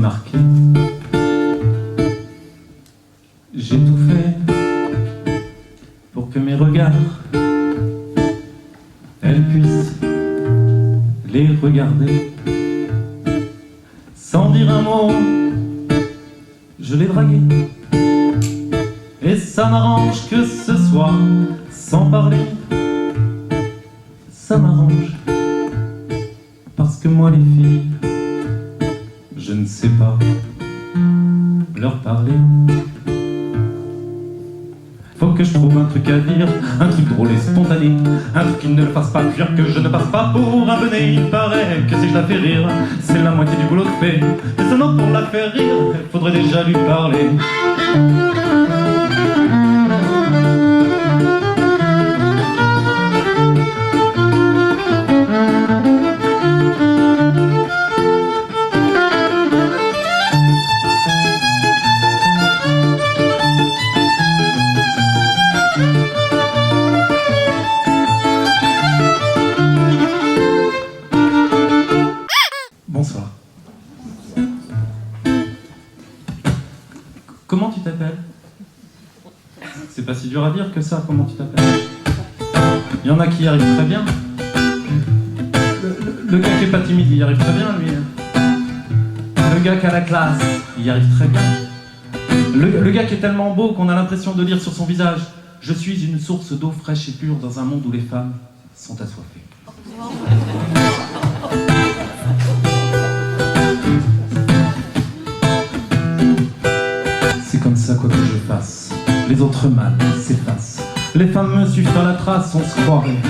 remarqué. J'ai tout fait pour que mes regards, elle puisse les regarder. Sans dire un mot, je l'ai dragué. Et ça m'arrange que ce soit sans parler. Ça m'arrange, parce que moi les filles, je ne sais pas leur parler. Faut que je trouve un truc à dire, un truc drôle et spontané, un truc qui ne le fasse pas fuir, que je ne passe pas pour un benet. Il paraît que si je la fais rire, c'est la moitié du boulot de fait. Mais seulement pour la faire rire, il faudrait déjà lui parler. Bonsoir. Comment tu t'appelles? C'est pas si dur à dire que ça, comment tu t'appelles? Il y en a qui y arrivent très bien. Le gars qui est pas timide, il y arrive très bien, lui. Le gars qui a la classe, il y arrive très bien. Le gars qui est tellement beau qu'on a l'impression de lire sur son visage: je suis une source d'eau fraîche et pure dans un monde où les femmes sont assoiffées. C'est comme ça, quoi que je fasse, les autres mâles s'effacent. Les femmes me suivent à la trace, on se croirait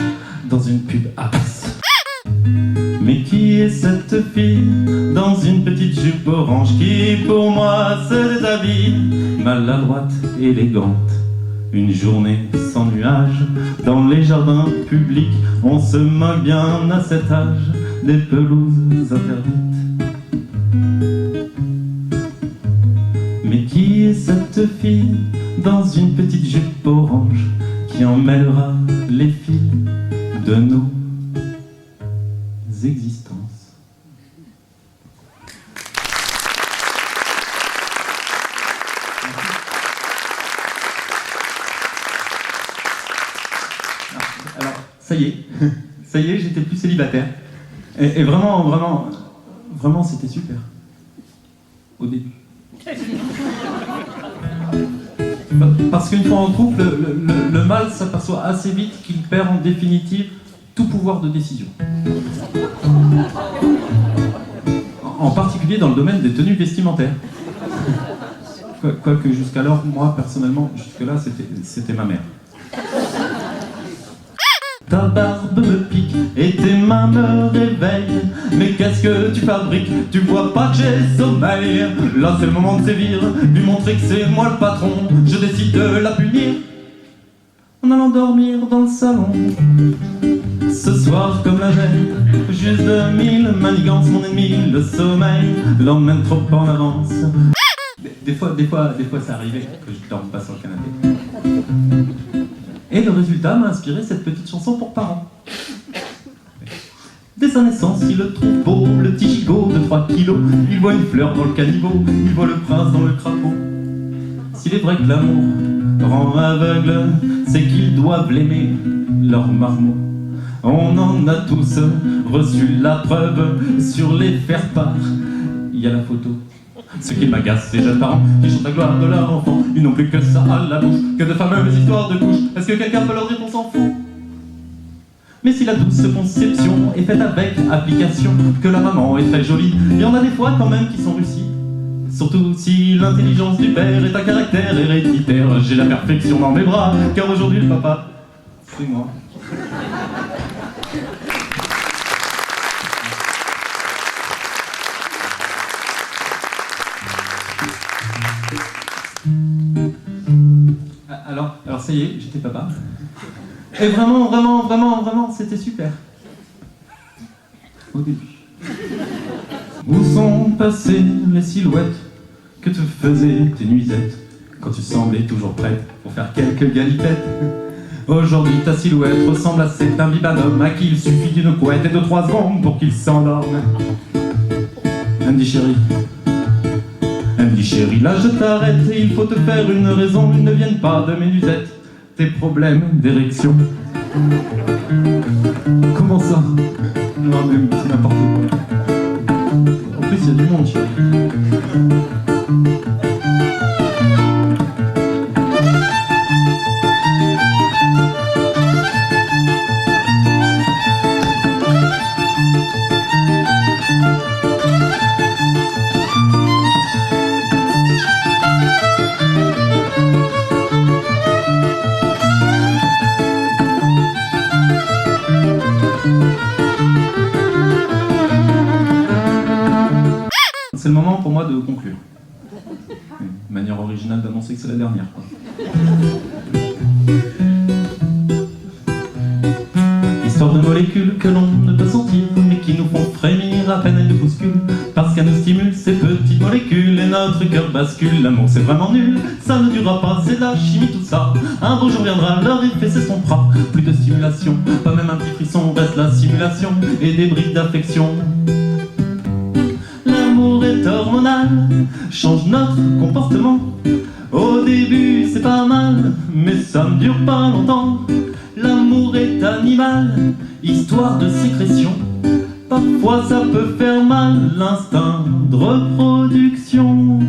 dans une pub Axe. Mais qui est cette fille dans une petite jupe orange qui pour moi se déshabille, maladroite, élégante? Une journée sans nuages dans les jardins publics, on se moque bien à cet âge des pelouses interdites. Mais qui est cette fille dans une petite jupe orange qui emmêlera les fils de nos existences? Alors, ça y est, j'étais plus célibataire. Et vraiment, c'était super. Au début. Parce qu'une fois en couple, le mâle s'aperçoit assez vite qu'il perd en définitive tout pouvoir de décision. En particulier dans le domaine des tenues vestimentaires. Quoique jusqu'alors, moi personnellement, jusque-là, c'était ma mère. Ta barbe me pique et tes mains me réveillent. Mais qu'est-ce que tu fabriques? Tu vois pas que j'ai sommeil? Là c'est le moment de sévir, lui montrer que c'est moi le patron. Je décide de la punir en allant dormir dans le salon. Ce soir comme la veille, juste 2000 manigances, mon ennemi, le sommeil l'emmène trop en avance. Des fois ça arrivait que je dorme pas sur le canapé. Et le résultat m'a inspiré cette petite chanson pour parents. Dès sa naissance, il le trouve beau, le petit gigot de 3 kilos. Il voit une fleur dans le caniveau, il voit le prince dans le crapaud. S'il est vrai que l'amour rend aveugle, c'est qu'ils doivent l'aimer, leur marmot. On en a tous reçu la preuve sur les faire-part. Il y a la photo. Ce qui m'agace, ces jeunes parents qui chantent la gloire de leur enfant. Ils n'ont plus que ça à la bouche, que de fameuses histoires de couches. Est-ce que quelqu'un peut leur dire qu'on s'en fout? Mais si la douce conception est faite avec application, que la maman est très jolie, il y en a des fois quand même qui sont réussis. Surtout si l'intelligence du père est un caractère héréditaire. J'ai la perfection dans mes bras, car aujourd'hui le papa, c'est moi. Alors ça y est, j'étais papa. Et vraiment, c'était super. Au début. Où sont passées les silhouettes que te faisaient tes nuisettes quand tu semblais toujours prête pour faire quelques galipettes? Aujourd'hui ta silhouette ressemble à cet imbibadome à qui il suffit d'une couette et de 3 secondes pour qu'il s'endorme. Elle me dit: chérie, me dit chérie, là je t'arrête, il faut te faire une raison, ils ne viennent pas de mes lunettes, tes problèmes d'érection. Comment ça? Non mais c'est n'importe quoi. En plus il y a du monde chérie. C'est le moment pour moi de conclure. Une manière originale d'annoncer que c'est la dernière, quoi. Histoire de molécules que l'on ne peut sentir, mais qui nous font frémir à peine elles nous bousculent. Parce qu'elles nous stimulent ces petites molécules et notre cœur bascule. L'amour c'est vraiment nul, ça ne durera pas, c'est de la chimie tout ça. Un beau jour viendra, leur effet s'estompera. Plus de stimulation, pas même un petit frisson, reste la simulation et des briques d'affection. L'amour est hormonal, change notre comportement. Au début c'est pas mal, mais ça ne dure pas longtemps. L'amour est animal, histoire de sécrétion. Parfois ça peut faire mal, l'instinct de reproduction.